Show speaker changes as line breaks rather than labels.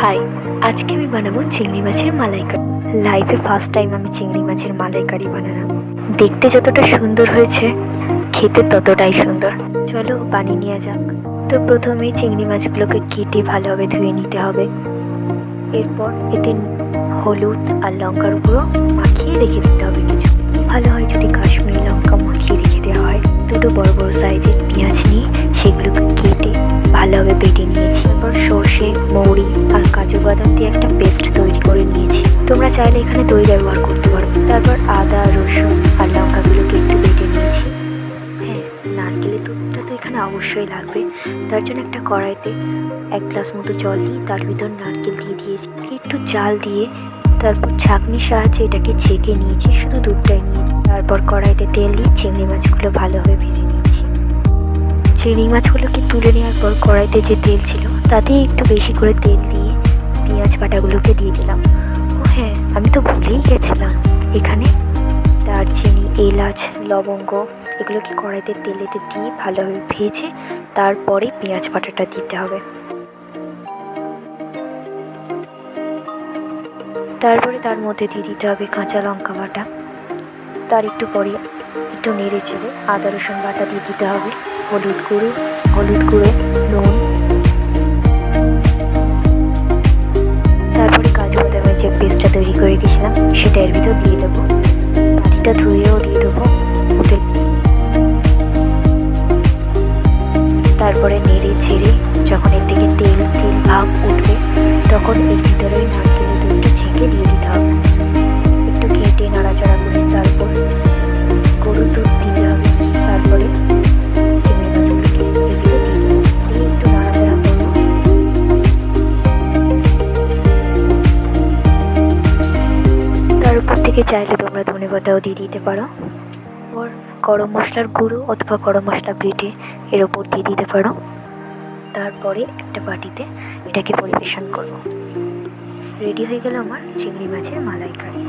High, আজকে আমি বানাবো চিংড়ি মাছের মালাইকারি। লাইফে ফার্স্ট টাইম আমি চিংড়ি মাছের মালাইকারি বানালাম। দেখতে যতটা সুন্দর হয়েছে, খেতে ততটাই সুন্দর। চলো বানিয়ে নেওয়া যাক। তো প্রথমেই চিংড়ি মাছগুলোকে কেটে ভালোভাবে ধুয়ে নিতে হবে। এরপর এতে হলুদ আর লঙ্কার গুঁড়ো মাখিয়ে রেখে দিতে হবে কিছু। ভালো হয় যদি কাশ্মীরি লঙ্কা মাখিয়ে রেখে দেওয়া হয়। দুটো বড় বড় সাইজের পেঁয়াজ নিয়ে সেগুলোকে কেটে ভালোভাবে বেটে নিয়েছি। তারপর সর্ষে, মৌরি আর কাজু বাদাম দিয়ে একটা পেস্ট তৈরি করে নিয়েছি। তোমরা চাইলে এখানে দই ব্যবহার করতে পারো। তারপর আদা, রসুন আর লঙ্কাগুলোকে একটু বেটে নিয়েছি। হ্যাঁ, নারকেলের দুধটা তো এখানে অবশ্যই লাগবে। তার জন্য একটা কড়াইতে 1 গ্লাস মতো জল নিয়ে তার ভিতর নারকেল দিয়ে দিয়েছি। একটু জাল দিয়ে তারপর ছাঁকনির সাহায্যে এটাকে ছেঁকে নিয়েছি, শুধু দুধটাই নিয়েছি। তারপর কড়াইতে তেল দিয়ে চিংড়ি মাছগুলো ভালোভাবে ভেজে নিচ্ছি। চিংড়ি মাছগুলোকে তুলে নেওয়ার পর কড়াইতে যে তেল ছিল তাতে একটু বেশি করে তেল দিয়ে পেঁয়াজ বাটাগুলোকে দিয়ে দিলাম। ও হ্যাঁ, আমি তো ভুলেই গেছিলাম, এখানে দারচিনি, এলাচ, লবঙ্গ এগুলোকে কড়াইতে তেলেতে দিয়ে ভালোভাবে ভেজে তারপরে পেঁয়াজ বাটাটা দিতে হবে। তারপরে তার মধ্যে দিয়ে দিতে হবে কাঁচা লঙ্কা বাটা। তার একটু পরে একটু নেড়ে চেড়ে আদা রসুন বাটা দিয়ে দিতে হবে। হলুদ গুঁড়ো, নুন। তারপরে কাজু বাদামের যে পেস্টটা তৈরি করে রেখেছিলাম সেটা এর ভিতর দিয়ে দেবো। বাটিটা ধুয়েও দিয়ে দেবো। তারপরে নেড়ে ছেড়ে যখন এর থেকে তেল ভাব উঠবে তখন এর ভিতরে নারকেলের দুধটা ছেঁকে দিয়ে দিতে হবে। একটু ঘেঁটে নাড়াচাড়া করে তারপর গরুর দুধ দিতে হবে। তারপরে চিংড়ি মাছগুলোকে এর ভিতরে দিয়ে দেবো, দিয়ে একটু নাড়াচাড়া করবো। তার উপর থেকে চাইলে তোমরা ধনেপাতাও দিয়ে দিতে পারো। ওর গরম মশলার গুঁড়ো অথবা গরম মশলা বেটে এর ওপর দিয়ে দিতে পারো। তারপরে একটা বাটিতে এটাকে পরিবেশন করব। রেডি হয়ে গেল আমার চিংড়ি মাছের মালাইকারি।